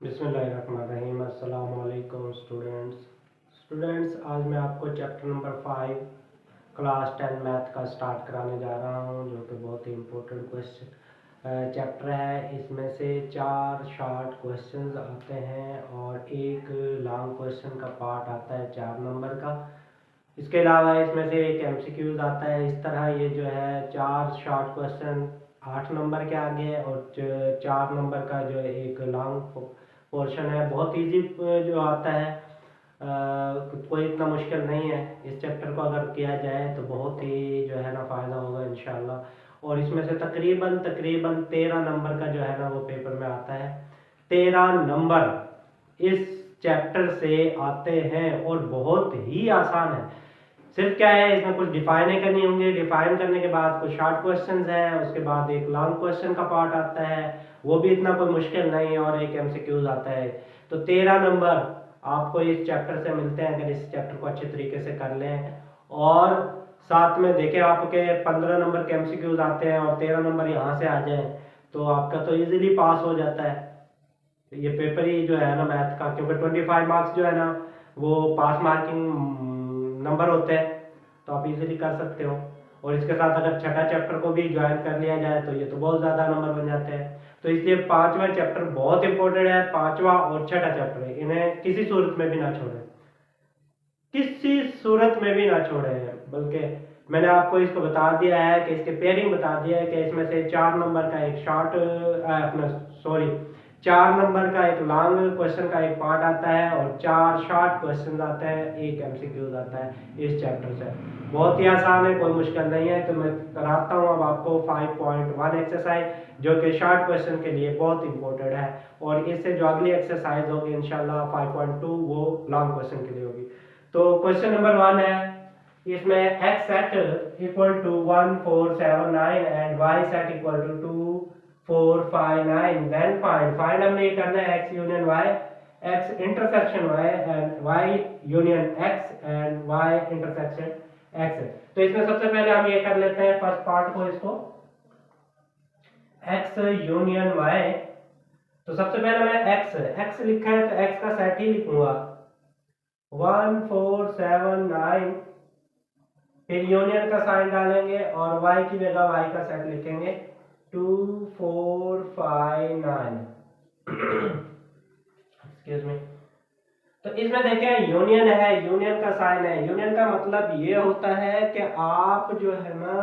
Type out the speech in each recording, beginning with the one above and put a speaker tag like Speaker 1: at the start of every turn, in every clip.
Speaker 1: बिस्मिल्लाहिर्रहमानिर्रहीम। अस्सलाम वालेकुम स्टूडेंट्स। आज मैं आपको चैप्टर नंबर 5 क्लास 10 मैथ का स्टार्ट कराने जा रहा हूं, जो कि बहुत ही इम्पोर्टेंट क्वेश्चन चैप्टर है। इसमें से 4 शॉर्ट क्वेश्चंस आते हैं और एक लॉन्ग क्वेश्चन का पार्ट आता है 4 नंबर का। इसके अलावा इसमें से एक एमसीक्यूज आता है। इस तरह ये जो है 4 शॉर्ट क्वेश्चन 8 नंबर के आगे और 4 नंबर का जो एक लॉन्ग पोर्शन है बहुत इजी जो आता है। कोई इतना मुश्किल नहीं है। इस चैप्टर को अगर किया जाए तो बहुत ही जो है ना फ़ायदा होगा इंशाल्लाह। और इसमें से तकरीबन 13 नंबर का जो है ना वो पेपर में आता है। 13 नंबर इस चैप्टर से आते हैं और बहुत ही आसान है। सिर्फ क्या है, इसमें कुछ डिफाइन करनी होंगी। डिफाइन करने के बाद कुछ शॉर्ट क्वेश्चंस हैं, उसके बाद एक लॉन्ग क्वेश्चन का पार्ट आता है, वो भी इतना कोई मुश्किल नहीं है, और एक एमसीक्यूज आता है। तो 13 नंबर आपको इस चैप्टर से मिलते हैं अगर इस चैप्टर को अच्छे तरीके से कर लें। और साथ में देखें आपके 15 नंबर के एमसीक्यूज आते हैं और 13 नंबर यहाँ से आ जाए तो आपका तो इजीली पास हो जाता है ये पेपर ही जो है ना मैथ का। क्योंकि 25 मार्क्स जो है ना वो पास मार्किंग नंबर होते हैं, तो आप इजीली कर सकते हो। और इसके साथ अगर छठा चैप्टर को भी ज्वाइन कर लिया जाए तो ये तो बहुत ज़्यादा नंबर बन जाते हैं। तो इसलिए पांचवा चैप्टर बहुत इंपॉर्टेंट है। पांचवा और छठा चैप्टर है, इन्हें किसी सूरत में भी ना छोड़ें, किसी सूरत में भी ना छोड़े। बल्कि मैंने आपको इसको बता दिया है कि इसके पेयरिंग बता दिया है कि इसमें से 4 नंबर का एक शॉर्ट अपना सॉरी 4 नंबर का एक लॉन्ग क्वेश्चन का एक पार्ट आता है और 4 शॉर्ट क्वेश्चन आते हैं, एक एमसीक्यूज आता है इस चैप्टर से। बहुत ही आसान है, कोई मुश्किल नहीं है। तो मैं कराता हूँ अब आपको 5.1 एक्सरसाइज, जो कि शॉर्ट क्वेश्चन के लिए बहुत इंपॉर्टेंट है। और इससे जो अगली एक्सरसाइज होगी इंशाल्लाह 5.2 वो लॉन्ग क्वेश्चन के लिए होगी। तो क्वेश्चन नंबर 1 है, इसमें x set equal to 1 4 7 9 and y set equal to 2 4 5 9। Then find हमने ये करना है x union y, x intersection y and y union x and y intersection x। तो इसमें सबसे पहले हम ये कर लेते हैं फर्स्ट पार्ट को, इसको x यूनियन y। तो सबसे पहले मैं x लिखा है तो x का सेट ही लिखूंगा 1 4 7 9, फिर यूनियन का साइन डालेंगे और y की जगह y का सेट लिखेंगे 2 4 5 9। Excuse me. तो इसमें देखें यूनियन है, यूनियन का साइन है। यूनियन का मतलब ये होता है कि आप जो है ना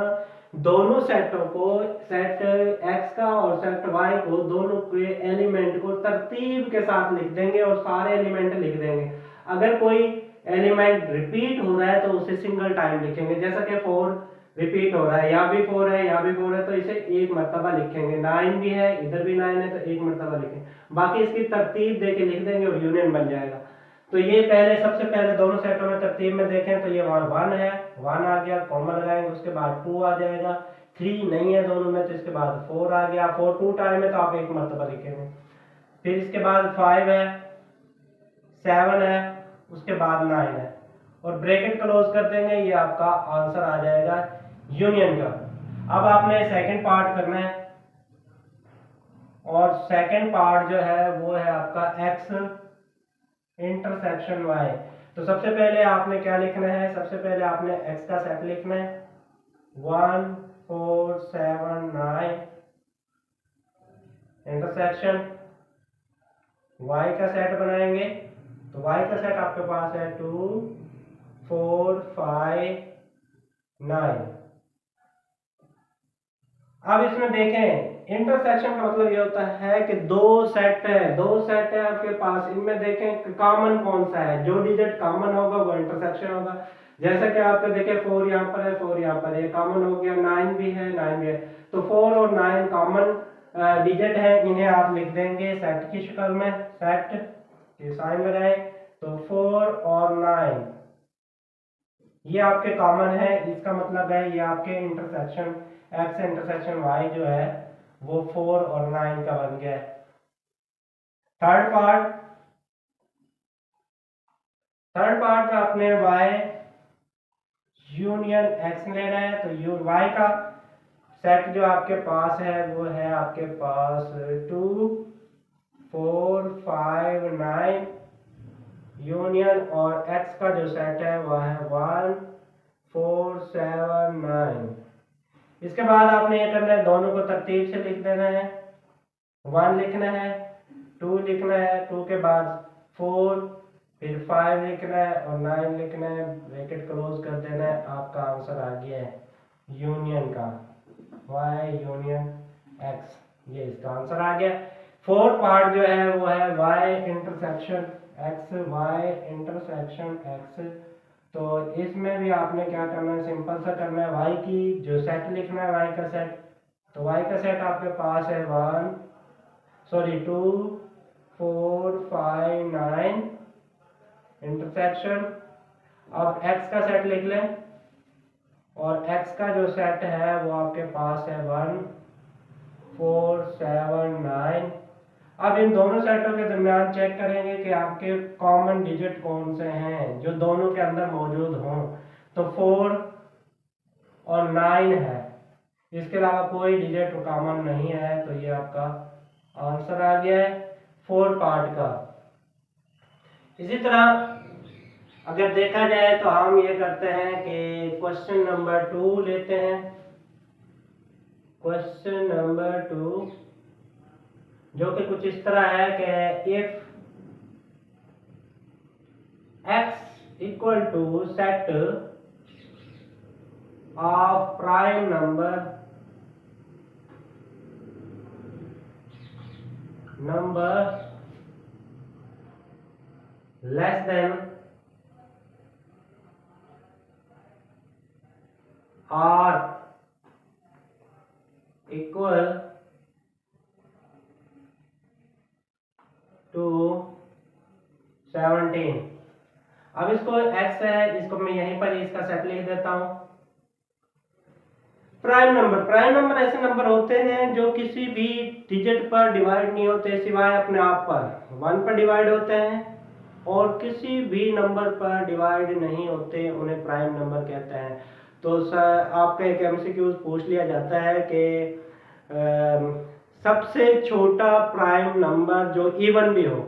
Speaker 1: दोनों सेटों को, सेट x का और सेट y को, दोनों के एलिमेंट को तरतीब के साथ लिख देंगे और सारे एलिमेंट लिख देंगे। अगर कोई एलिमेंट रिपीट हो रहा है तो उसे सिंगल टाइम लिखेंगे। जैसा कि 4 रिपीट हो रहा है, यहाँ भी 4 है, यहाँ भी 4 है, तो इसे एक मरतबा लिखेंगे। 9 भी है, इधर भी 9 है, तो एक मरतबा लिखेंगे। बाकी इसकी तरतीब देके लिख देंगे और यूनियन बन जाएगा। तो ये पहले सबसे पहले दोनों सेटों में तरतीब में देखें तो ये 1 है, 1 आ गया, कॉमन लगाएंगे, उसके बाद 2 आ जाएगा। 3 नहीं है दोनों में तो इसके बाद 4 आ गया। 4 2 टाइम है तो आप एक मरतबा लिखेंगे। फिर इसके बाद 5 है, 7 है, उसके बाद 9 है और ब्रैकेट क्लोज कर देंगे। ये आपका आंसर आ जाएगा यूनियन का। अब आपने सेकंड पार्ट करना है और सेकंड पार्ट जो है वो है आपका x इंटरसेक्शन y। तो सबसे पहले आपने क्या लिखना है, सबसे पहले आपने x का सेट लिखना है 1 4 7 9 इंटरसेक्शन y का सेट बनाएंगे। तो y का सेट आपके पास है 2 4 5 9। अब इसमें देखें इंटरसेक्शन का मतलब ये होता है कि दो सेट है आपके पास, इनमें देखें कॉमन कौन सा है, जो डिजिट कॉमन होगा वो इंटरसेक्शन होगा। जैसा कि आपके देखें 4 यहाँ पर है, 4 यहाँ पर है, कॉमन हो गया। 9 भी है, 9 भी है। तो 4 और 9 कॉमन डिजिट है, इन्हें आप लिख देंगे सेट की शक्ल में। सेट के साइन लगाए तो 4 और 9 ये आपके कॉमन है, इसका मतलब है ये आपके इंटरसेक्शन x इंटरसेक्शन y जो है वो 4 और 9 का बन गया है। थर्ड पार्ट में आपने y यूनियन x लेना है। तो y का सेट जो आपके पास है वो है आपके पास 2 4 5 9 यूनियन और x का जो सेट है वह है 1 4 7 9। इसके बाद आपने ये करना है, दोनों को तरतीब से लिख देना है। 1 लिखना है, 2 लिखना है, 2 के बाद 4, फिर 5 लिखना है और 9 लिखना है, ब्रैकेट क्लोज कर देना है। आपका आंसर आ गया है यूनियन का y यूनियन x, ये इसका आंसर आ गया। फोर्थ पार्ट जो है वो है y इंटरसेक्शन x। तो इसमें भी आपने क्या करना है, सिंपल सा करना है, y की जो सेट लिखना है, y का सेट। तो y का सेट आपके पास है 2 4 5 9 इंटरसेक्शन। अब x का सेट लिख लें, और x का जो सेट है वो आपके पास है 1 4 7 9। अब इन दोनों सेटों के दरमियान चेक करेंगे कि आपके कॉमन डिजिट कौन से हैं जो दोनों के अंदर मौजूद हों। तो 4 और 9 है, इसके अलावा कोई डिजिट कॉमन नहीं है। तो ये आपका आंसर आ गया है 4 पार्ट का। इसी तरह अगर देखा जाए तो हम ये करते हैं कि क्वेश्चन नंबर 2 लेते हैं। क्वेश्चन नंबर 2 जो कि कुछ इस तरह है कि if x equal to set of prime number less than और इक्वल टू 17। अब इसको x है, इसको मैं यहीं पर इसका सेट लिख देता हूं। प्राइम नंबर ऐसे नंबर होते हैं जो किसी भी डिजिट पर डिवाइड नहीं होते सिवाय अपने आप पर। 1 पर डिवाइड होते हैं और किसी भी नंबर पर डिवाइड नहीं होते, उन्हें प्राइम नंबर कहते हैं। तो आपका एक एमसीक्यू पूछ लिया जाता है कि सबसे छोटा प्राइम नंबर जो इवन भी हो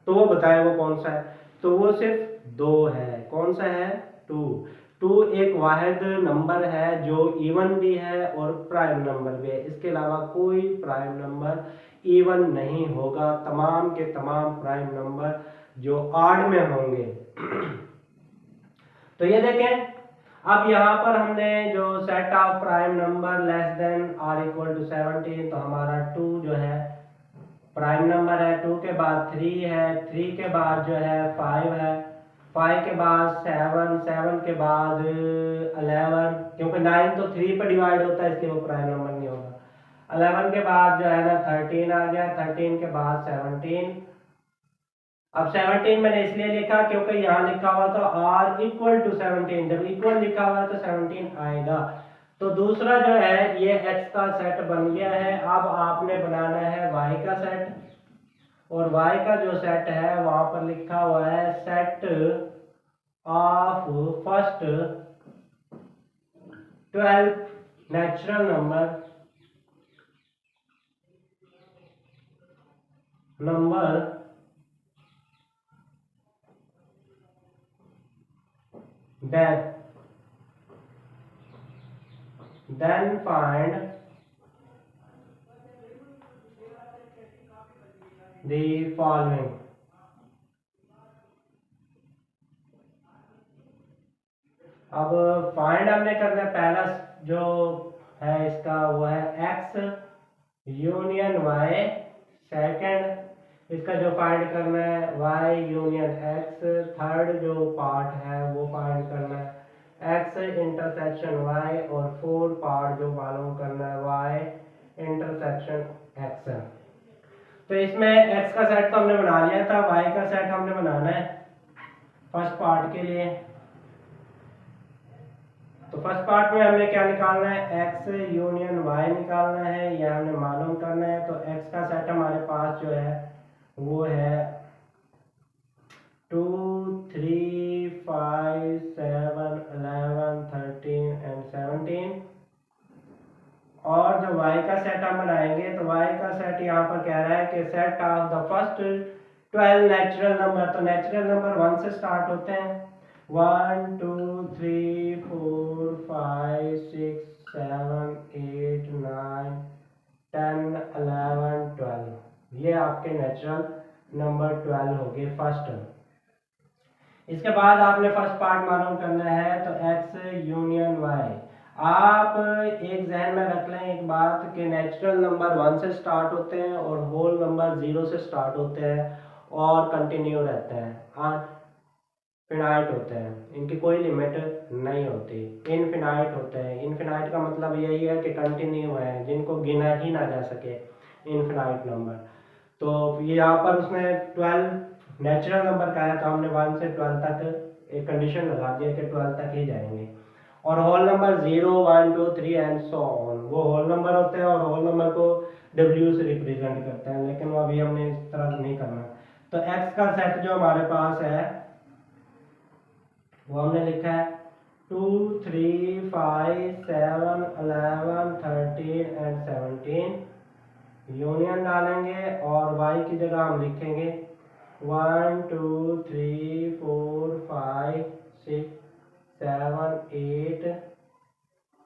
Speaker 1: तो वो बताए वो कौन सा है। तो वो सिर्फ 2 है। कौन सा है? 2 एक वाहिद नंबर है जो इवन भी है और प्राइम नंबर भी है। इसके अलावा कोई प्राइम नंबर इवन नहीं होगा। तमाम के तमाम प्राइम नंबर जो ऑड में होंगे। तो ये देखें, अब यहाँ पर हमने जो set of prime number less than और इक्वल टू 17, तो हमारा 2 जो है प्राइम नंबर है। 2 के बाद 3 है, 3 के बाद जो है 5 है, 5 के बाद 7, 7 के बाद 11, क्योंकि 9 तो 3 पर डिवाइड होता है इसलिए वो प्राइम नंबर नहीं होगा। 11 के बाद जो है ना 13 आ गया, 13 के बाद 17। अब 17 मैंने इसलिए लिखा क्योंकि यहाँ लिखा हुआ था r इक्वल टू 17, जब इक्वल लिखा हुआ है तो 17 आएगा। तो दूसरा जो है ये x का सेट बन गया है। अब आपने बनाना है y का सेट, और y का जो सेट है वहां पर लिखा हुआ है set of first 12 natural number then find the following। अब फाइंड हमने करना है, पहला जो है इसका वो है x यूनियन y। सेकंड इसका जो फाइंड करना है y यूनियन x। थर्ड जो पार्ट है वो फाइंड करना है x इंटरसेक्शन y। और फोर्थ पार्ट जो मालूम करना है y इंटरसेक्शन x। तो इसमें x का सेट तो हमने बना लिया था, y का सेट हमने बनाना है फर्स्ट पार्ट के लिए। तो फर्स्ट पार्ट में हमने क्या निकालना है, x यूनियन y निकालना है, यह हमने मालूम करना है। तो x का सेट हमारे पास जो है वो है 2 3 5 7 11 13 एंड 17। और जो y का सेट हम बनाएंगे तो y का सेट यहाँ पर कह रहा है कि set of the first 12 natural number, तो नेचुरल नंबर 1 से स्टार्ट होते हैं, 1 2 3 4 5 6 7 8 9 10 11 12, ये आपके नेचुरल नंबर 12 हो गए फर्स्ट। इसके बाद आपने फर्स्ट पार्ट मालूम करना है, तो x यूनियन y। आप एक जहन में रख लें एक बात कि नेचुरल नंबर 1 से स्टार्ट होते हैं और होल नंबर 0 से स्टार्ट होते हैं और कंटिन्यू रहते हैं, फिनाइट होते हैं, इनकी कोई लिमिट नहीं होती, इनफिनाइट होते हैं। इनफिनाइट का मतलब यही है कि कंटिन्यू है, जिनको गिना ही ना जा सके, इनफिनाइट नंबर। तो ये यहाँ पर उसने 12 नेचुरल नंबर का है, तो हमने 1 से 12 तक एक कंडीशन लगा दिया कि 12 तक ही जाएंगे। और whole number 0 1 2 3 and so on, वो होल नंबर होते हैं और होल नंबर को W से रिप्रेजेंट करते हैं, लेकिन वो अभी हमने इस तरह नहीं करना। तो x का सेट जो हमारे पास है वो हमने लिखा है 2 3 5 7 11 13 एंड 17, यूनियन डालेंगे और y की जगह हम लिखेंगे 1 2 3 4 5 6 7 8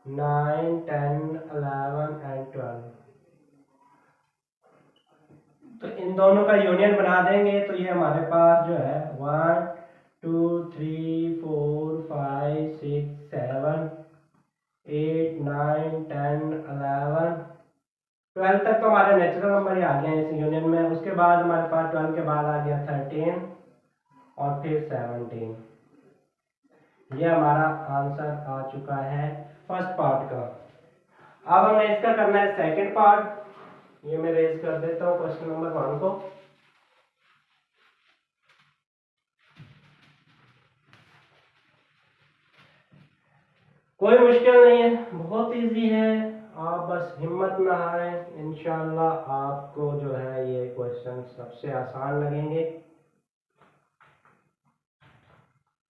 Speaker 1: 9 10 11 एंड 12। तो इन दोनों का यूनियन बना देंगे तो ये हमारे पास जो है 1 2 3 4 5 6 7 8 9 10 11 12 तक तो हमारे नेचुरल नंबर ही आ गए इस यूनियन में। उसके बाद हमारे पास 12 के बाद आ गया 13 और फिर 17। ये हमारा आंसर आ चुका है फर्स्ट पार्ट का। अब हमें इसका करना है सेकंड पार्ट। ये मैं रेज कर देता हूँ क्वेश्चन नंबर 1 को। कोई मुश्किल नहीं है, बहुत इजी है, आप बस हिम्मत ना हारें, इंशाल्लाह आपको जो है ये क्वेश्चन सबसे आसान लगेंगे।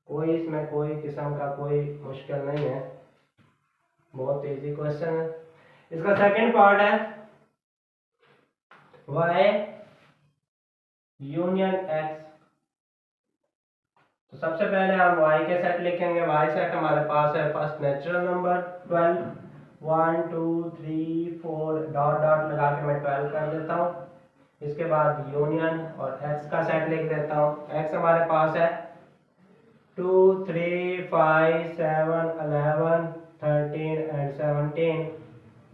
Speaker 1: कोई इसमें कोई किस्म का कोई मुश्किल नहीं है, बहुत इजी क्वेश्चन है। इसका सेकंड पार्ट है y यूनियन x। तो सबसे पहले हम y के सेट लिखेंगे। y सेट हमारे पास है first natural number 12, 1 2 3 4 dot dot लगा के मैं 12 कर देता हूँ। इसके बाद यूनियन और x का सेट लिख देता हूँ। x हमारे पास है 2 3 5 7 11 13 एंड 17,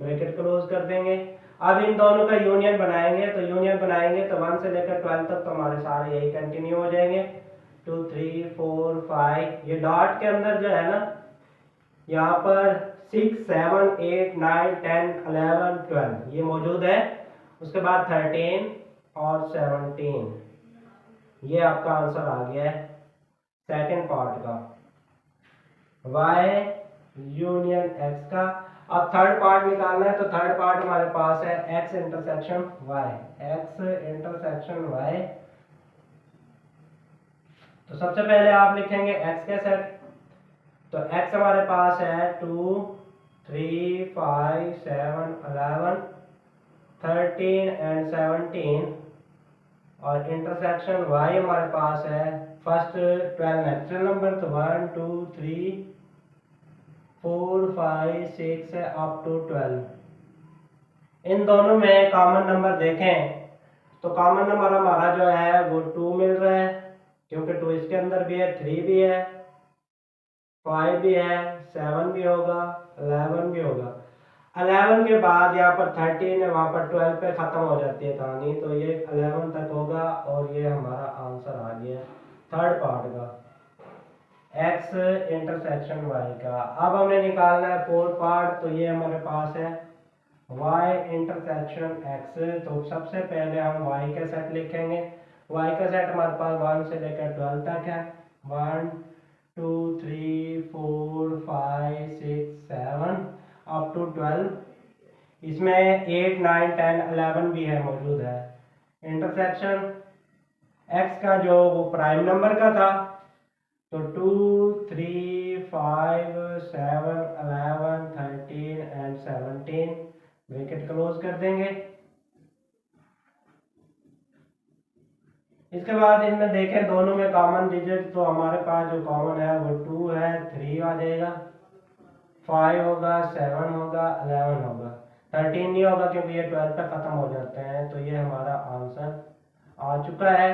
Speaker 1: ब्रैकेट क्लोज कर देंगे। अब इन दोनों का यूनियन बनाएंगे, तो यूनियन बनाएंगे तो 1 से लेकर 12 तक तो हमारे सारे यही कंटिन्यू हो जाएंगे। 2 3 4 5, ये डॉट के अंदर जो है ना यहाँ पर 6 7 8 9 10 11 12 ये मौजूद है। उसके बाद 13 और 17, ये आपका आंसर आ गया है सेकेंड पार्ट का, y यूनियन x का। अब थर्ड पार्ट निकालना है, तो थर्ड पार्ट हमारे पास है x intersection y, x intersection y। तो सबसे पहले आप लिखेंगे x के सेट। तो x हमारे पास है 2 3 5 7 11 13 एंड 17, और इंटरसेक्शन y हमारे पास है फर्स्ट 12 नेचुरल नंबर, तो 1 2 3 4 5 6 है अप टू 12। इन दोनों में कॉमन नंबर देखें तो कॉमन नंबर हमारा जो है वो 2 मिल रहा है, क्योंकि 2 इसके अंदर भी है, 3 भी है, 5 भी है, 7 भी होगा, 11 भी होगा। 11 के बाद यहाँ पर 13 है, वहाँ पर 12 पे ख़त्म हो जाती है कहानी, तो ये 11 तक होगा और ये हमारा आंसर आ गया थर्ड पार्ट का, x इंटरसेक्शन y का। अब हमें निकालना है फोर्थ पार्ट, तो ये हमारे पास है y इंटरसेक्शन x। तो सबसे पहले हम y के सेट लिखेंगे। y का सेट हमारे पास 1 से लेकर 12 तक है, 1 2 3 4 5 6 7 अप टू 12। इसमें 8 9 10 11 भी है, मौजूद है। इंटरसेक्शन x का जो वो प्राइम नंबर का था, तो 2 3 5 7 11 13 एंड 17, ब्रैकेट क्लोज कर देंगे। इसके बाद इनमें देखें दोनों में कॉमन डिजिट, तो हमारे पास जो कॉमन है वो 2 है, 3 आ जाएगा, 5 होगा, 7 होगा, 11 होगा, 13 नहीं होगा क्योंकि ये 12 पे खत्म हो जाते हैं। तो ये हमारा आंसर आ चुका है,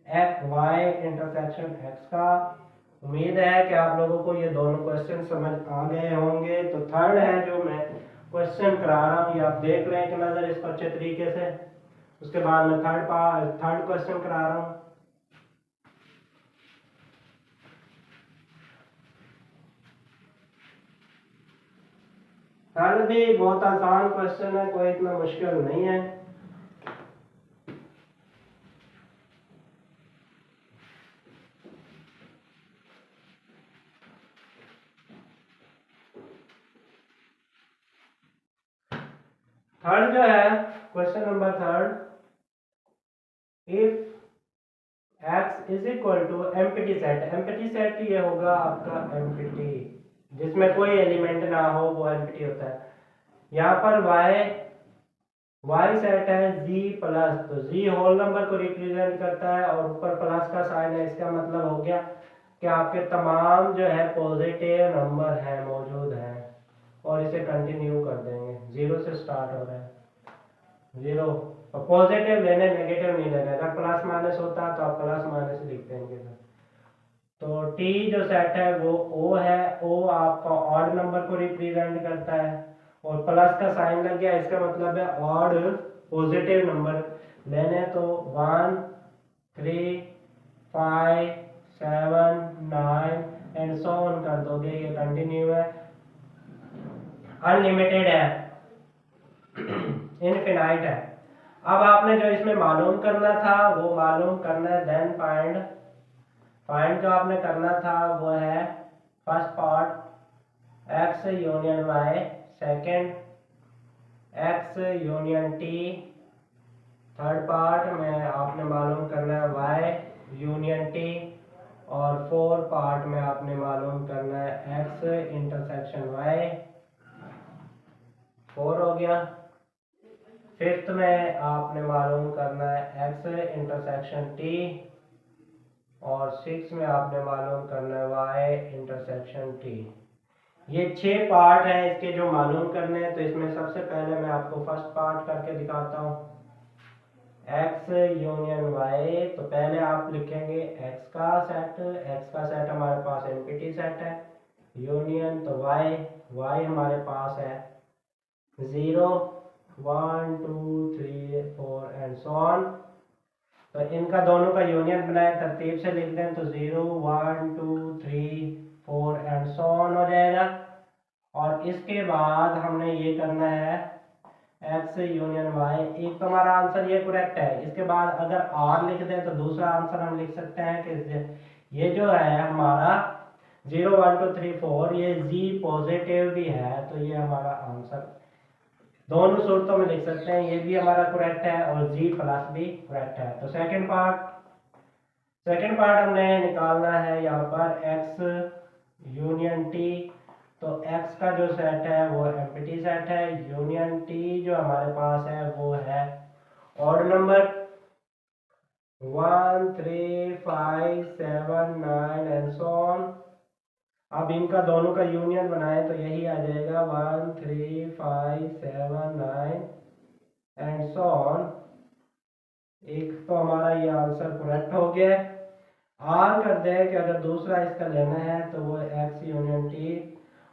Speaker 1: एक्स वाई इंटरसेक्शन एक्स का। उम्मीद है कि आप लोगों को ये दोनों क्वेश्चन समझ आ गए होंगे। तो थर्ड है जो मैं क्वेश्चन करा रहा हूँ, ये आप देख लें एक नज़र इसको अच्छे तरीके से। उसके बाद मैं थर्ड क्वेश्चन करा रहा हूँ। थर्ड भी बहुत आसान क्वेश्चन है, कोई इतना मुश्किल नहीं है। थर्ड जो है question number third, if x is equal to empty set. Empty set ये होगा आपका एम्प्टी, जिसमें कोई एलिमेंट ना हो वो एम्प्टी होता है। यहाँ पर y सेट है z प्लस, तो z होल नंबर को रिप्रेजेंट करता है और ऊपर प्लस का साइन है। इसका मतलब हो गया कि आपके तमाम जो है पॉजिटिव नंबर है मौजूद है, और इसे कंटिन्यू कर देंगे। 0 से स्टार्ट हो रहा है, 0, और पॉजिटिव लेने नेगेटिव नहीं लेने। अगर प्लस माइनस होता तो आप प्लस माइनस लिख देंगे। तो टी जो सेट है वो ओ है, ओ आपका ऑड नंबर को रिप्रेजेंट करता है और प्लस का साइन लग गया, इसका मतलब है ऑड पॉजिटिव नंबर लेने। तो 1 3 5 7 9 एंड सो ऑन कर दोगे, ये कंटिन्यू है, अनलिमिटेड है, इनफिनाइट है। अब आपने जो इसमें मालूम करना था वो मालूम करना है, देन फाइंड जो आपने करना था वो है first part x union y, second x union t, third part में आपने मालूम करना है y यूनियन t, और फोर्थ पार्ट में आपने मालूम करना है x इंटरसेक्शन y। 4 हो गया। फिफ्थ में आपने मालूम करना है x इंटरसेक्शन t, और 6 में आपने मालूम करना है y इंटरसेक्शन t। ये 6 पार्ट हैं इसके जो मालूम करने हैं। तो इसमें सबसे पहले मैं आपको फर्स्ट पार्ट करके दिखाता हूँ, x यूनियन y। तो पहले आप लिखेंगे x का सेट हमारे पास एम्प्टी सेट है, यूनियन तो y हमारे पास है 0 1 2 3 4 एंड सो ऑन। तो इनका दोनों का यूनियन बनाए, तरतीब से लिख दें तो 0 1 2 3 4 एंड सो ऑन हो जाएगा। और इसके बाद हमने ये करना है x यूनियन y। एक तो हमारा आंसर ये करेक्ट है। इसके बाद अगर r लिख दें तो दूसरा आंसर हम लिख सकते हैं कि ये जो है हमारा 0 1 2 3 4 ये z पॉजिटिव भी है, तो ये हमारा आंसर दोनों सूरतों में लिख सकते हैं, ये भी हमारा करेक्ट है और जी प्लस भी करेक्ट है। तो सेकंड पार्ट हमने निकालना है यहाँ पर x यूनियन t। तो x का जो सेट है वो एम्प्टी सेट है, यूनियन t जो हमारे पास है वो है odd number 1 3 5 7 9 and so on. अब इनका दोनों का यूनियन बनाए तो यही आ जाएगा 1 3 5 7 9 एंड सो ऑन। एक तो हमारा ये आंसर करेक्ट हो गया। आर कर दें कि अगर दूसरा इसका लेना है तो वो x यूनियन t,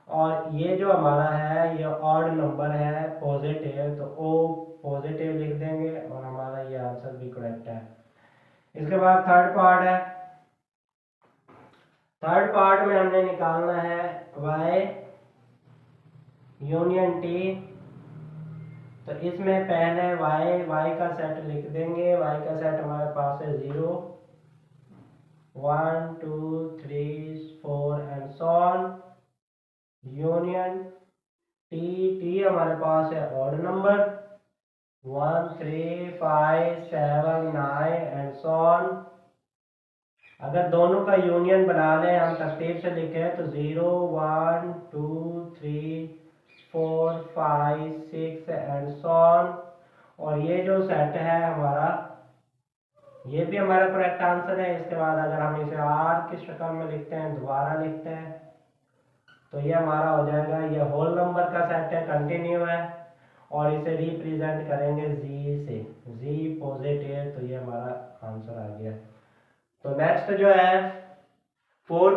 Speaker 1: और ये जो हमारा है ये ऑड नंबर है पॉजिटिव, तो ओ पॉजिटिव लिख देंगे और हमारा ये आंसर भी करेक्ट है। इसके बाद थर्ड पार्ट में हमने निकालना है y यूनियन t। तो इसमें पहले y का सेट लिख देंगे। y का सेट हमारे पास है 0 1 2 3 4 and so on, union t हमारे पास है odd number 1 3 5 7 9 and so on. अगर दोनों का यूनियन बना लें हम तरतीब से लिखें तो 0 1 2 3 4 5 6 एंड सो ऑन। और ये जो सेट है हमारा, ये भी हमारा करेक्ट आंसर है। इसके बाद अगर हम इसे आर की शक्ल में लिखते हैं, दोबारा लिखते हैं, तो ये हमारा हो जाएगा, ये होल नंबर का सेट है, कंटिन्यू है, और इसे रिप्रेजेंट करेंगे जी से, जी पॉजिटिव, तो ये हमारा आंसर आ गया। तो नेक्स्ट जो है फोर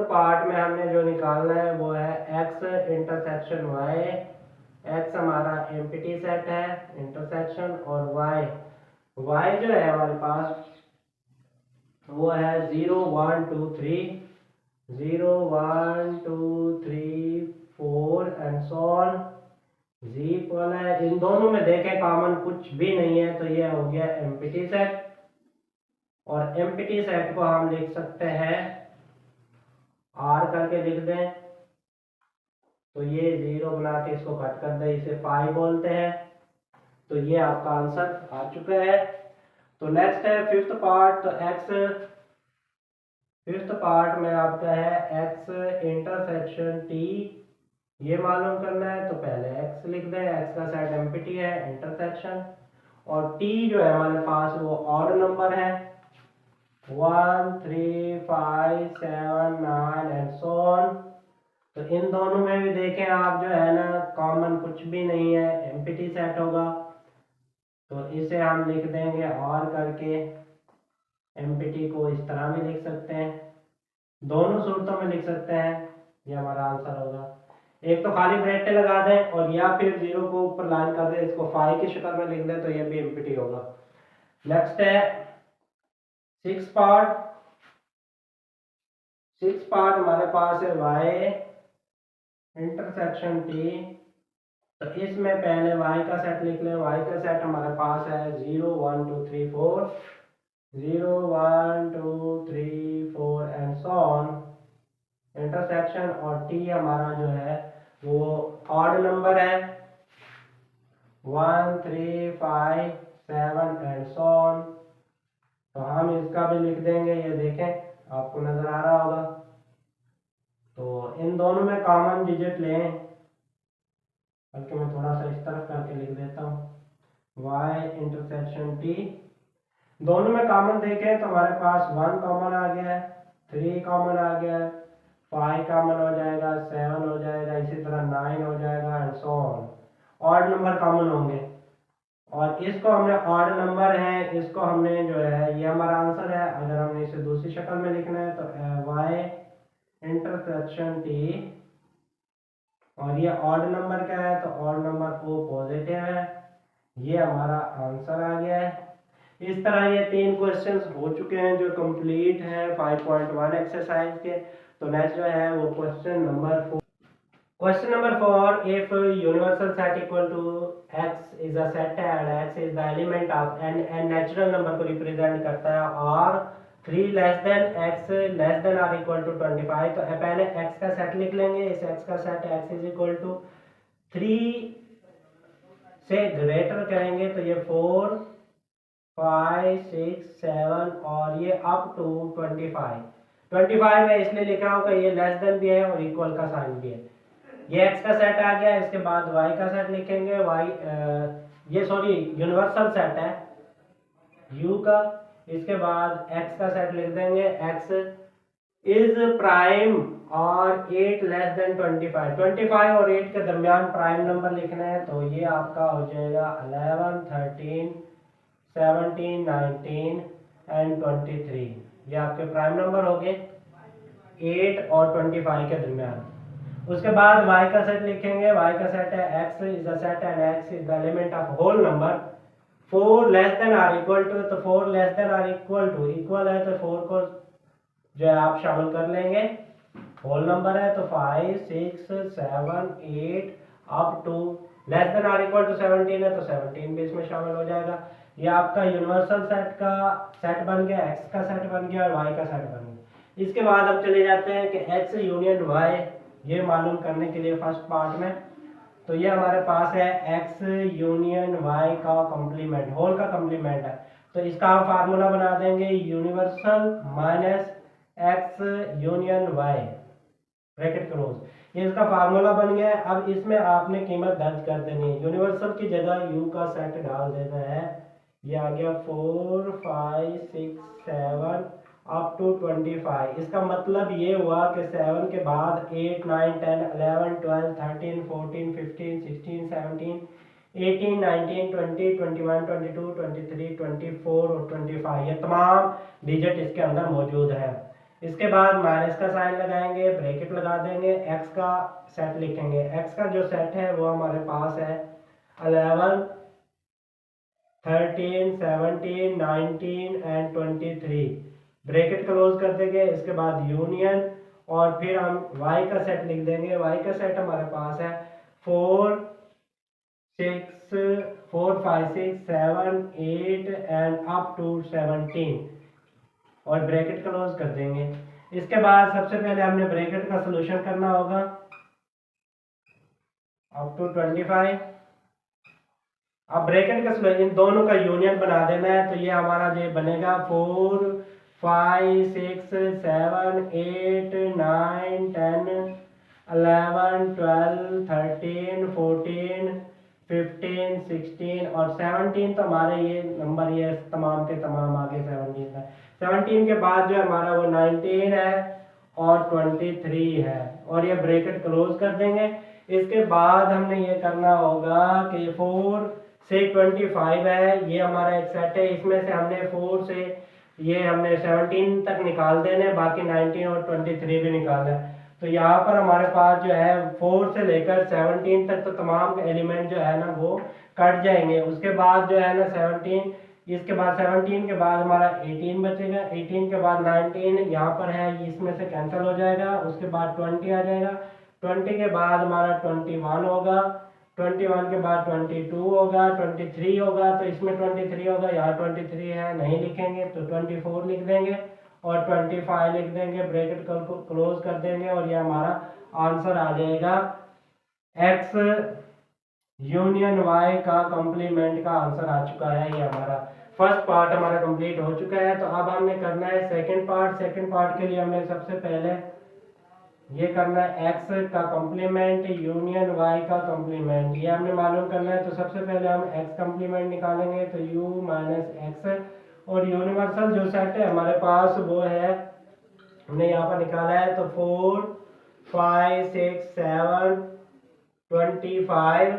Speaker 1: पार्ट में हमने जो निकालना है वो है x इंटरसेक्शन y। x हमारा एम्प्टी सेट है, इंटरसेक्शन, और y जो है हमारे पास वो है 0 1 2 3, 0 1 2 3 4 एंड सो ऑन। जी इक्वल है, इन दोनों में देखें कॉमन कुछ भी नहीं है, तो ये हो गया एम्प्टी सेट। और एम्प्टी सेट को हम लिख सकते हैं आर करके लिख दें, तो ये 0 बना के इसको कट कर दें, इसे 5 बोलते हैं। तो ये आपका आंसर आ चुका है। तो नेक्स्ट है फिफ्थ पार्ट। तो फिफ्थ पार्ट में आपका है x इंटरसेक्शन t, ये मालूम करना है। तो पहले x लिख दें, x का सेट एम्प्टी है, इंटरसेक्शन, और t जो है हमारे पास वो ऑड नंबर है, 1 3 5 7 9 एंड सो ऑन। तो इन दोनों में भी देखें आप, जो है ना, कॉमन कुछ भी नहीं है, एम्प्टी सेट होगा। तो इसे हम लिख देंगे और करके, एम्प्टी को इस तरह भी लिख सकते हैं, दोनों सूरतों में लिख सकते हैं, ये हमारा आंसर होगा। एक तो खाली ब्रैकेट लगा दें, और या फिर 0 को ऊपर लाइन कर दें, इसको 5 की शक्ल में लिख दें, तो ये भी एम्प्टी होगा। नेक्स्ट है सिक्स पार्ट हमारे पास है y इंटरसेक्शन t। तो इसमें पहले y का सेट लिख लें। y का सेट हमारे पास है 0 1 2 3 4, 0 1 2 3 4 एंड सो ऑन, इंटरसेक्शन, और t हमारा जो है वो ऑड नंबर है, 1 3 5 7 एंड सो ऑन। तो हम इसका भी लिख देंगे, ये देखें आपको नजर आ रहा होगा। तो इन दोनों में कॉमन डिजिट लें, बल्कि मैं थोड़ा सा इस तरफ करके लिख देता हूँ, y इंटरसेक्शन t। दोनों में कॉमन देखें तो हमारे पास 1 कॉमन आ गया है, 3 कॉमन आ गया है, 5 कॉमन हो जाएगा, 7 हो जाएगा, इसी तरह 9 हो जाएगा and so on. Odd number common होंगे, और इसको हमने ऑड नंबर है, इसको हमने जो है, ये हमारा आंसर है। अगर हमने इसे दूसरी शक्ल में लिखना है तो y इंटरसेक्शन t, और ये ऑड नंबर क्या है, तो ऑड नंबर ओ पॉजिटिव है, ये हमारा आंसर आ गया है। इस तरह ये 3 क्वेश्चंस हो चुके हैं जो कंप्लीट हैं 5.1 एक्सरसाइज के। तो नेक्स्ट जो है वो question number 4। Question number 4, if universal set equal to x is a set and x is the element of n natural number को रिप्रेजेंट करता है, और 3 less than x less than और इक्वल टू 25। तो पहले x का set लिख लेंगे। इस x का set x is equal to 3 से ग्रेटर करेंगे, तो ये 4 5 6 7 और ये अप टू 25 है, इसलिए लिखा होगा ये लेस देन भी है और इक्वल का साइन भी है। ये x का सेट आ गया। इसके बाद y का सेट लिखेंगे, ये सॉरी यूनिवर्सल सेट है u का। इसके बाद x का सेट लिख देंगे, x इज प्राइम और 8 लेस देन 25 और 8 के दरमियान प्राइम नंबर लिखना है, तो ये आपका हो जाएगा 11 13 17 19 एंड 23। ये आपके प्राइम नंबर हो गए 8 और 25 के दरमियान। उसके बाद y का सेट लिखेंगे, y का सेट है x is a set and x is the element of whole number 4 less than और इक्वल टू। तो 4 लेस देन और इक्वल है, तो 4 को जो है आप शामिल कर लेंगे, होल नंबर है, तो 5 6 7 8 अप टू लेस देन और इक्वल टू 17 है, तो 17 भी इसमें शामिल हो जाएगा। ये आपका यूनिवर्सल सेट का सेट बन गया, x का सेट बन गया और y का सेट बन गया। इसके बाद हम चले जाते हैं कि x यूनियन y, ये मालूम करने के लिए फर्स्ट पार्ट में। तो ये हमारे पास है x यूनियन y का कॉम्प्लीमेंट, होल का कॉम्प्लीमेंट है। तो इसका हम फार्मूला बना देंगे, universal minus x union y bracket close. ये इसका फार्मूला बन गया है। अब इसमें आपने कीमत दर्ज कर देनी है। यूनिवर्सल की जगह u का सेट डाल देना है। ये आ गया 4 5 6 7 अप टू 25। इसका मतलब ये हुआ कि 7 के बाद 8 9 10 11 12 13 14 15 16 17 18 19 20 21 22 23 24 और 25, ये तमाम डिजिट इसके अंदर मौजूद है। इसके बाद माइनस का साइन लगाएंगे, ब्रैकेट लगा देंगे, एक्स का सेट लिखेंगे। एक्स का जो सेट है वो हमारे पास है 11 13 17 19 एंड 23। ब्रैकेट क्लोज कर देंगे। इसके बाद यूनियन, और फिर हम y का सेट लिख देंगे। y का सेट हमारे पास है 4 5 6 7 8 एंड अप टू 17, और ब्रैकेट क्लोज कर देंगे। इसके बाद सबसे पहले हमने ब्रैकेट का सॉल्यूशन करना होगा अप टू 25। अब ब्रैकेट का सॉल्यूशन इन दोनों का यूनियन बना देना है। तो ये हमारा जो बनेगा 4 5 6 7 8 9 10 11 12 13 14 15 16 और 17। तो हमारे ये नंबर ये तमाम के तमाम आगे 17 है। 17 के बाद जो हमारा वो 19 है और 23 है, और ये ब्रैकेट क्लोज कर देंगे। इसके बाद हमने ये करना होगा कि 4 से 25 है, ये हमारा एक सेट है। इसमें से हमने 4 से ये हमने 17 तक निकाल देने, बाकी 19 और 23 भी निकालना है। तो यहाँ पर हमारे पास जो है 4 से लेकर 17 तक तो तमाम एलिमेंट जो है ना वो कट जाएंगे। उसके बाद जो है ना 17, इसके बाद 17 के बाद हमारा 18 बचेगा। 18 के बाद 19 यहाँ पर है, इसमें से कैंसिल हो जाएगा। उसके बाद 20 आ जाएगा। 20 के बाद हमारा 21 होगा। 21 के बाद 22 होगा, 23 होगा। तो इसमें 23 होगा, यहाँ 23 है, नहीं लिखेंगे तो 24 लिख देंगे और 25 लिख देंगे। ब्रैकेट क्लोज कर देंगे और ये हमारा आंसर आ जाएगा। x यूनियन y का कॉम्प्लीमेंट का आंसर आ चुका है। ये हमारा फर्स्ट पार्ट हमारा कंप्लीट हो चुका है। तो अब हमने करना है सेकंड पार्ट। सेकंड पार्ट के लिए हमने सबसे पहले ये करना है x का कॉम्प्लीमेंट यूनियन y का कॉम्प्लीमेंट, ये हमने मालूम करना है। तो सबसे पहले हम x कॉम्प्लीमेंट निकालेंगे, तो u माइनस एक्स, और यूनिवर्सल जो सेट है हमारे पास वो है, हमने यहाँ पर निकाला है। तो 4 5 6 7 25,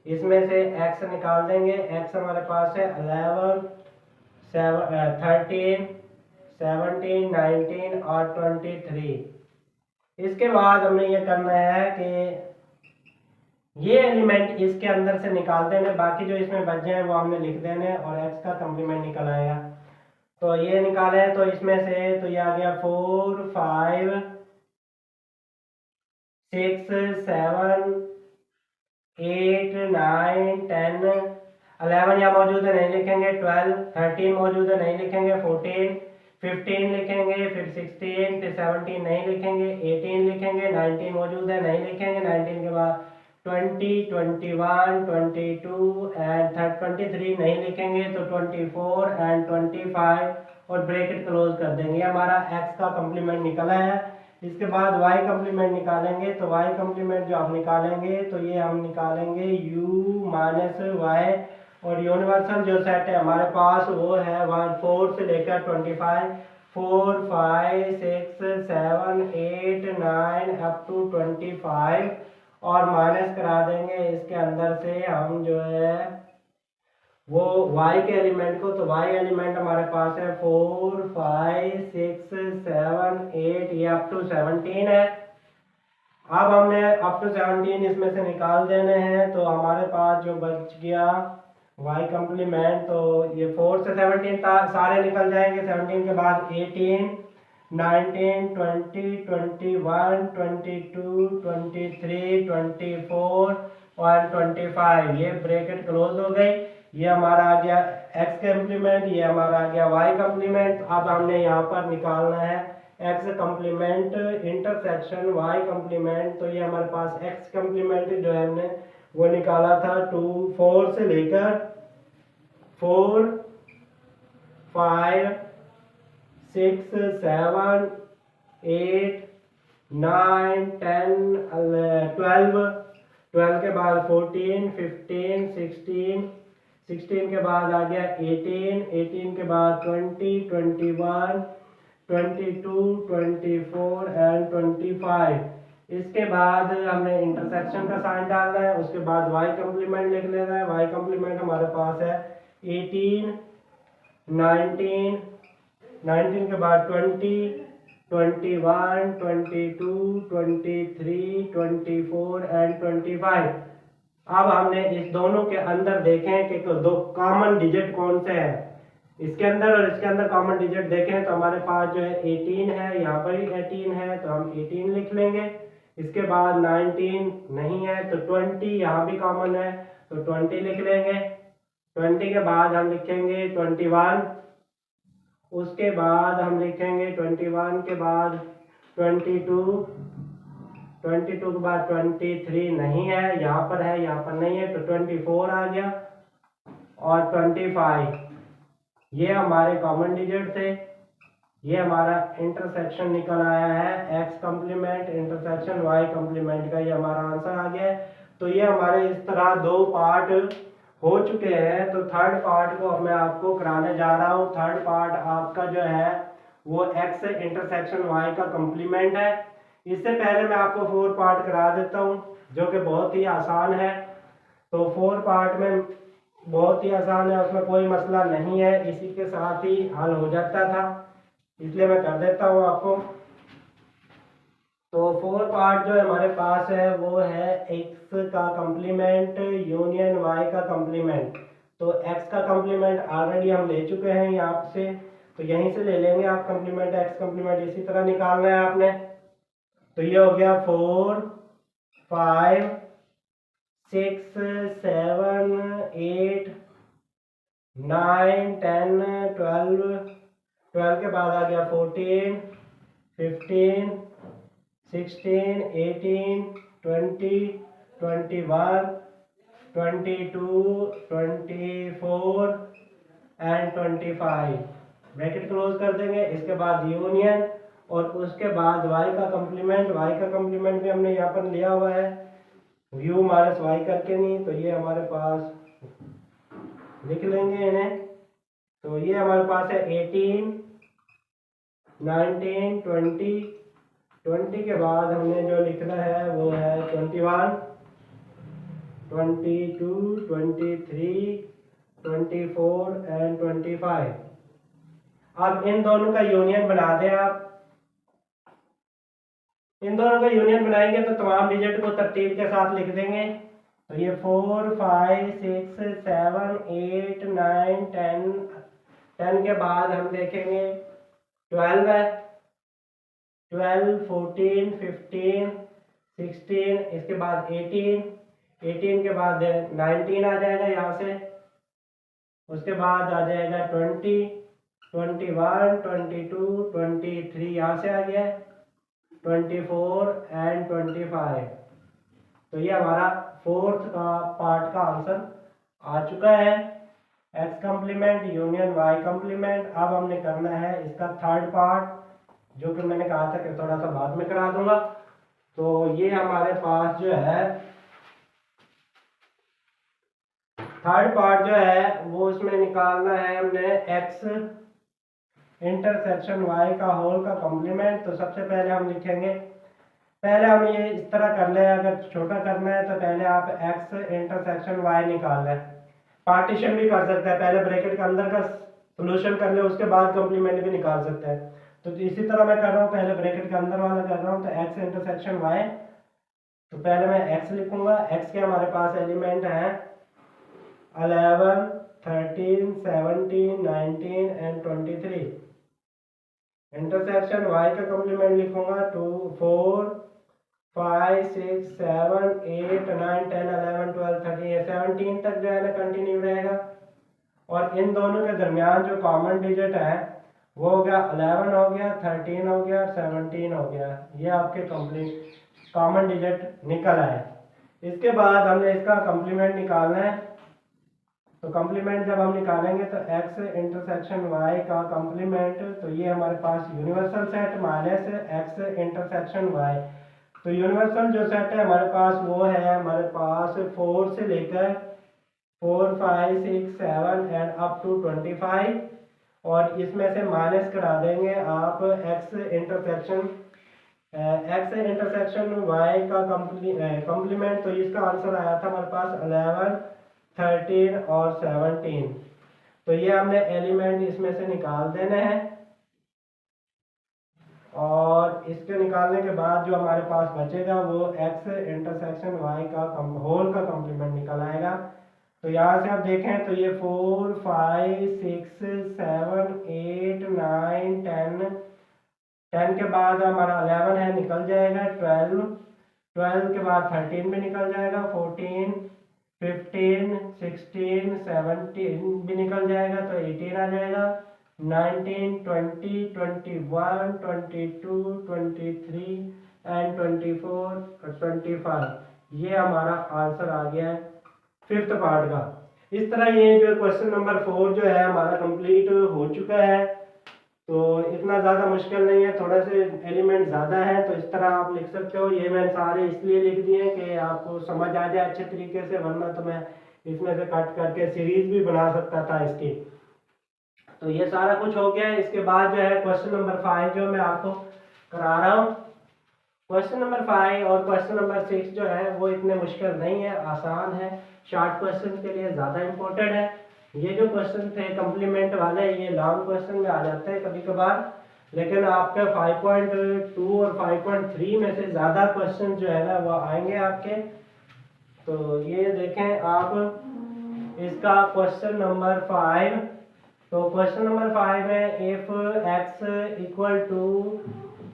Speaker 1: इसमें से x निकाल देंगे। x हमारे पास है 11 13 17 19 और 23। इसके बाद हमें ये करना है कि ये एलिमेंट इसके अंदर से निकाल देने, बाकी जो इसमें बच जाए वो हमने लिख देने, और x का कॉम्प्लीमेंट निकल आएगा। तो ये निकाले तो इसमें से तो ये आ गया 4 5 6 7 8 9 10 11 यहाँ मौजूद है, नहीं लिखेंगे। 12 13 मौजूद है, नहीं लिखेंगे। 14 15 लिखेंगे, फिर 16 फिर 17 नहीं लिखेंगे। 18 लिखेंगे, 19 मौजूद है, नहीं लिखेंगे। 19 के बाद 20 21 22 एंड 23 नहीं लिखेंगे। तो 24 एंड 25 और ब्रैकेट क्लोज कर देंगे। हमारा x का कॉम्प्लीमेंट निकला है। इसके बाद y कॉम्प्लीमेंट निकालेंगे। तो y कॉम्प्लीमेंट जो आप निकालेंगे तो ये हम निकालेंगे u माइनस वाई, और यूनिवर्सल जो सेट है हमारे पास वो है 4 से लेकर 25, 4 5 6 7 8 9 अप टू 25, और माइनस करा देंगे इसके अंदर से हम जो है वो y के एलिमेंट को। तो y एलिमेंट हमारे पास है 4 5 6 7 8, ये अप टू 17 है। अब हमने अप टू 17 इसमें से निकाल देने हैं। तो हमारे पास जो बच गया y कॉम्प्लीमेंट, तो ये 4 से 17 सारे निकल जाएंगे। 17 के बाद 18 19 20 21 22 23 24 और 25, ये ब्रैकेट क्लोज हो गई। ये हमारा आ गया x कॉम्प्लीमेंट, ये हमारा आ गया y कॉम्प्लीमेंट। अब हमने यहाँ पर निकालना है x complement intersection y complement. तो ये हमारे पास x कॉम्प्लीमेंट जो है हमने वो निकाला था 4 से लेकर 4 5 6 7 8 9 10 12, 12 के बाद 14 15 16, 16 के बाद आ गया 18, 18 के बाद 20 21 22 24 एंड 25। इसके बाद हमने इंटरसेक्शन का साइन डालना है, उसके बाद y कम्प्लीमेंट लिख लेना है। y कम्प्लीमेंट हमारे पास है 18 19, 19 के बाद 20 21 22 23 24 एंड 25। अब हमने इस दोनों के अंदर देखें कि दो कॉमन डिजिट कौन से हैं। इसके अंदर और इसके अंदर कॉमन डिजिट देखें तो हमारे पास जो है 18 है, यहाँ पर भी 18 है तो हम 18 लिख लेंगे। इसके बाद 19 नहीं है तो 20 यहाँ भी कॉमन है तो 20 लिख लेंगे। 20 के बाद हम लिखेंगे 21, उसके बाद हम लिखेंगे 21 के बाद 22, 22 के बाद 23 नहीं है, यहाँ पर है यहाँ पर नहीं है तो 24 आ गया और 25। ये हमारे कॉमन डिजिट थे। ये हमारा इंटरसेक्शन निकल आया है, x complement intersection y complement का, ये हमारा आंसर आ गया है। तो ये हमारे इस तरह दो पार्ट हो चुके हैं। तो थर्ड पार्ट को मैं आपको कराने जा रहा हूँ। थर्ड पार्ट आपका जो है वो x इंटरसेक्शन y का कम्प्लीमेंट है। इससे पहले मैं आपको 4 पार्ट करा देता हूँ जो कि बहुत ही आसान है। तो 4 पार्ट में बहुत ही आसान है, उसमें कोई मसला नहीं है, इसी के साथ ही हल हो जाता था, इसलिए मैं कर देता हूँ आपको। तो 4 पार्ट जो हमारे पास है वो है x का कम्प्लीमेंट यूनियन y का कम्प्लीमेंट। तो x का कम्प्लीमेंट ऑलरेडी हम ले चुके हैं यहाँ से, तो यहीं से ले लेंगे आप कम्प्लीमेंट। x कम्प्लीमेंट इसी तरह निकालना है आपने। तो ये हो गया 4 5 6 7 8 9 10 12, 12 के बाद आ गया 14 15 16 18 20 21 22 24 एंड 25। ब्रैकेट क्लोज कर देंगे। इसके बाद यूनियन और उसके बाद y का कम्प्लीमेंट। y का कम्प्लीमेंट भी हमने यहाँ पर लिया हुआ है u माइनस y करके, नहीं तो ये हमारे पास लिख लेंगे इन्हें। तो ये हमारे पास है 18 19 20, 20 के बाद हमने जो लिखना है वो है 21 22 23 24 एंड 25। अब इन दोनों का यूनियन बना दें आप। इन दोनों का यूनियन बनाएंगे तो तमाम डिजिट को तरतीब के साथ लिख देंगे। तो ये 4 5 6 7 8 9 10, 10 के बाद हम देखेंगे 12 है, 12 14 15 16, इसके बाद 18, 18 के बाद 19 आ जाएगा यहाँ से। उसके बाद आ जाएगा 20 21 22 23 यहाँ से आ गया 24 एंड 25। तो ये हमारा 4th का पार्ट का आंसर आ चुका है, x complement union y complement. अब हमने करना है इसका थर्ड पार्ट, जो कि मैंने कहा था कि थोड़ा सा बाद में करा दूंगा। तो ये हमारे पास जो है थर्ड पार्ट जो है वो इसमें निकालना है हमने x इंटरसेक्शन y का होल का कॉम्प्लीमेंट। तो सबसे पहले हम लिखेंगे, पहले हम ये इस तरह कर लें, अगर छोटा करना है तो पहले आप x इंटरसेक्शन y निकाल लें। पार्टीशन भी कर सकते हैं, पहले ब्रैकेट के अंदर का सोल्यूशन कर ले उसके बाद कॉम्प्लीमेंट भी निकाल सकते हैं। तो इसी तरह मैं कर रहा हूँ, पहले ब्रैकेट के अंदर वाला कर रहा हूँ। तो x इंटरसेक्शन y, तो पहले मैं x लिखूंगा। x के हमारे पास एलिमेंट हैं 11 13 17 19 एंड 23। इंटरसेक्शन y का कॉम्प्लीमेंट लिखूंगा 2 4 5 6 7 8 9 10 11 12 13, 17 तक जो है ना कंटिन्यू रहेगा। और इन दोनों के दरमियान जो कॉमन डिजिट है वो हो गया 11 हो गया, 13 हो गया, 17 हो गया। ये आपके कंप्लीट कॉमन डिजिट निकल आए। इसके बाद हमने इसका कॉम्प्लीमेंट निकालना है। तो कॉम्प्लीमेंट जब हम निकालेंगे तो x इंटरसेक्शन y का कॉम्प्लीमेंट, तो ये हमारे पास universal set minus x intersection y। तो यूनिवर्सल जो सेट है हमारे पास वो है हमारे पास 4 से लेकर 4 5 6 7 एंड अप टू 25, और इसमें से माइनस करा देंगे आप x इंटरसेक्शन y का कॉम्प्लीमेंट। तो इसका आंसर आया था हमारे पास 11 13 और 17। तो ये हमने एलिमेंट इसमें से निकाल देने हैं, और इसके निकालने के बाद जो हमारे पास बचेगा वो x इंटरसेक्शन y का होल का कॉम्प्लीमेंट निकल आएगा। तो यहाँ से आप देखें तो ये 4 5 6 7 8 9 10 के बाद हमारा 11 है निकल जाएगा, 12 के बाद 13 भी निकल जाएगा, 14 15 16 17 भी निकल जाएगा, तो 18 आ जाएगा, 19 20 21 22 23 एंड 24 और 25। ये हमारा आंसर आ गया है फिफ्थ पार्ट का। इस तरह ये जो क्वेश्चन नंबर 4 जो है हमारा कंप्लीट हो चुका है। तो इतना ज़्यादा मुश्किल नहीं है, थोड़ा से एलिमेंट ज़्यादा है, तो इस तरह आप लिख सकते हो। ये मैंने सारे इसलिए लिख दिए कि आपको समझ आ जाए अच्छे तरीके से, वरना तो मैं इसमें से कट करके सीरीज भी बना सकता था इसकी। तो ये सारा कुछ हो गया है। इसके बाद जो है क्वेश्चन नंबर 5 जो मैं आपको करा रहा हूँ। क्वेश्चन नंबर 5 और क्वेश्चन नंबर 6 जो है वो इतने मुश्किल नहीं है, आसान है। शॉर्ट क्वेश्चन के लिए ज़्यादा इम्पोर्टेंट है। ये जो क्वेश्चन थे कंप्लीमेंट वाले, ये लॉन्ग क्वेश्चन में आ जाते हैं कभी कभार, लेकिन आपके 5.2 और 5.3 में से ज़्यादा क्वेश्चन जो है ना वो आएंगे आपके। तो ये देखें आप इसका क्वेश्चन नंबर 5। तो क्वेश्चन नंबर 5 है if x equal to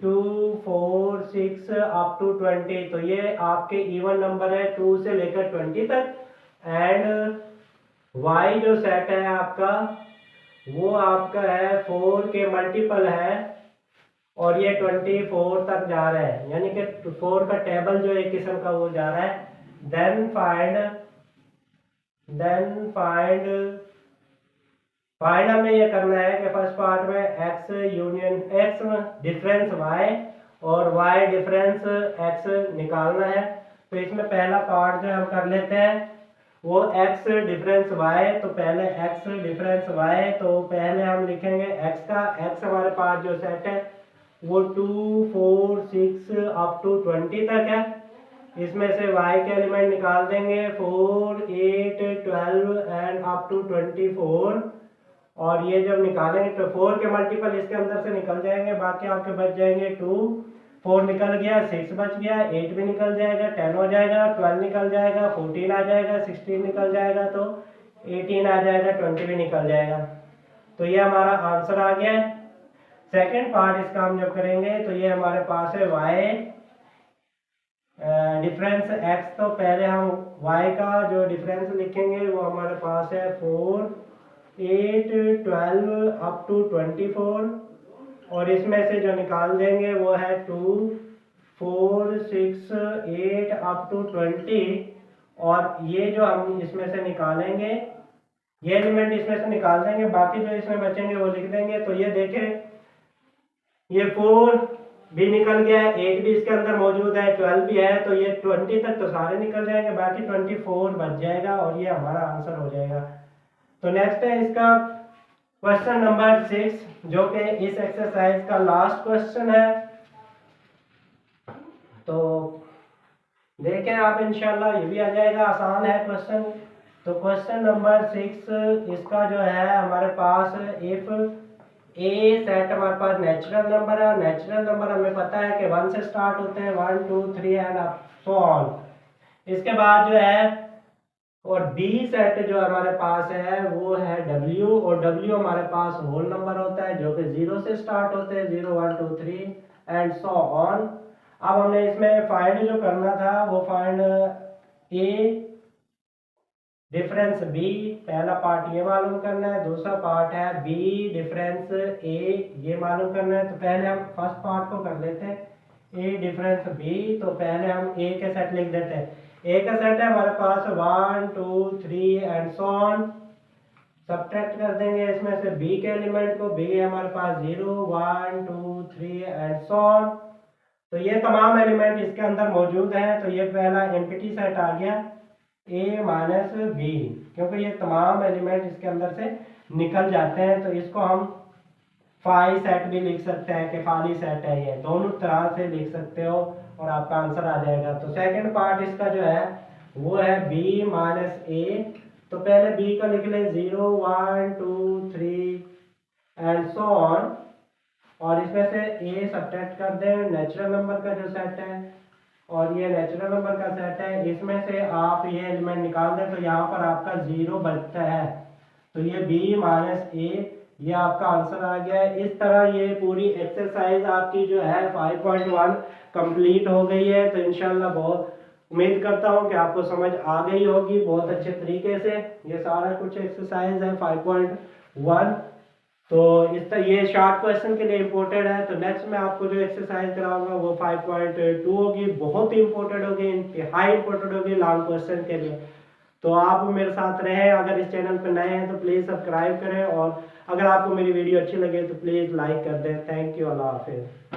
Speaker 1: 2 4 6 up to 20। तो ये आपके इवन नंबर है 2 से लेकर 20 तक, एंड y जो सेट है आपका वो आपका है 4 के मल्टीपल है, और ये 24 तक जा रहा है, यानी कि 4 का टेबल जो एक किस्म का वो जा रहा है। देन फाइंड हमें ये करना है कि फर्स्ट पार्ट में x union x difference y और y डिफरेंस x निकालना है। तो इसमें पहला पार्ट जो हम कर लेते हैं वो x डिफरेंस y। तो पहले x डिफरेंस y, तो पहले हम लिखेंगे x का, x हमारे पास जो सेट है वो 2 4 6 अप टू 20 तक है। इसमें से y के एलिमेंट निकाल देंगे 4 8 12 एंड अप टू 24, और ये जब निकालेंगे तो 4 के मल्टीपल इसके अंदर से निकल जाएंगे, बाकी आपके बच जाएंगे 2 4 निकल गया, 6 बच गया, 8 भी निकल जाएगा, 10 हो जाएगा, 12 निकल जाएगा, 14 आ जाएगा, 16 निकल जाएगा, तो 18 आ जाएगा, 20 भी निकल जाएगा। तो ये हमारा आंसर आ गया है। सेकेंड पार्ट इसका हम जब करेंगे तो ये हमारे पास है y डिफरेंस x। तो पहले हम y का जो डिफरेंस लिखेंगे वो हमारे पास है 4 8 12 अप टू 24, और इसमें से जो निकाल देंगे वो है 2 4 6 8 अप टू 20, और ये जो हम इसमें से निकालेंगे ये एलिमेंट इसमें से निकाल देंगे, बाकी जो इसमें बचेंगे वो लिख देंगे। तो ये देखें ये 4 भी निकल गया है, 8 भी इसके अंदर मौजूद है, 12 भी है, तो ये 20 तक तो सारे निकल जाएंगे, बाकी 24 बच जाएगा, और ये हमारा आंसर हो जाएगा। तो नेक्स्ट है इसका क्वेश्चन नंबर 6 जो कि इस एक्सरसाइज का लास्ट क्वेश्चन है। तो देखें आप, इंशाल्लाह ये भी आ जाएगा, आसान है क्वेश्चन। तो क्वेश्चन नंबर 6 इसका जो है हमारे पास इफ ए सेट हमारे पास नेचुरल नंबर है, और नेचुरल नंबर हमें पता है कि 1 से स्टार्ट होते हैं, 1 2 3 एंड सो ऑन। इसके बाद जो है और बी सेट जो हमारे पास है वो है W, और W हमारे पास होल नंबर होता है जो कि 0 से स्टार्ट होते हैं, 0 1 2 3 एंड सो ऑन। अब हमने इसमें फाइंड जो करना था वो फाइंड ए डिफरेंस बी, पहला पार्ट ये मालूम करना है, दूसरा पार्ट है बी डिफरेंस ए, ये मालूम करना है। तो पहले हम फर्स्ट पार्ट को कर लेते हैं, ए डिफरेंस बी। तो पहले हम ए के सेट लिख देते हैं। ए का सेट है हमारे पास 1 2 3 एंड सो ऑन। सब्ट्रैक्ट कर देंगे इसमें से बी के एलिमेंट को। बी है हमारे पास 0 1 2 3 एंड सो ऑन। तो ये तमाम एलिमेंट इसके अंदर मौजूद हैं। तो ये पहला एम्प्टी सेट आ गया ए माइनस बी, क्योंकि ये तमाम एलिमेंट इसके अंदर से निकल जाते हैं। तो इसको हम फाई सेट भी लिख सकते हैं कि खाली सेट है, ये दोनों तरह से लिख सकते हो और आपका आंसर आ जाएगा। तो सेकंड पार्ट इसका जो है वो है बी माइनस ए। तो पहले बी को लिख ले 0 1 2 3 एंड सो ऑन, और इसमें से ए सब्ट्रैक्ट कर दें नेचुरल नंबर का जो सेट है, और ये नेचुरल नंबर का सेट है। इसमें से आप ये एलिमेंट निकाल दें तो यहाँ पर आपका 0 बचता है। तो ये बी माइनस ए, ये आपका आंसर आ गया है। इस तरह ये पूरी एक्सरसाइज आपकी जो है 5.1 कंप्लीट हो गई है। तो इंशाल्लाह बहुत उम्मीद करता हूँ कि आपको समझ आ गई होगी बहुत अच्छे तरीके से। ये सारा कुछ एक्सरसाइज है 5.1। तो इस तरह ये शॉर्ट क्वेश्चन के लिए इम्पोर्टेंट है। तो नेक्स्ट में आपको जो एक्सरसाइज कराऊंगा वो 5.2 होगी, बहुत ही इंपॉर्टेंट होगी, इंतहाई इंपॉर्टेंट होगी लॉन्ग क्वेश्चन के लिए। तो आप मेरे साथ रहें। अगर इस चैनल पर नए हैं तो प्लीज़ सब्सक्राइब करें, और अगर आपको मेरी वीडियो अच्छी लगे तो प्लीज़ लाइक कर दें। थैंक यू, अल्लाह हाफिज़।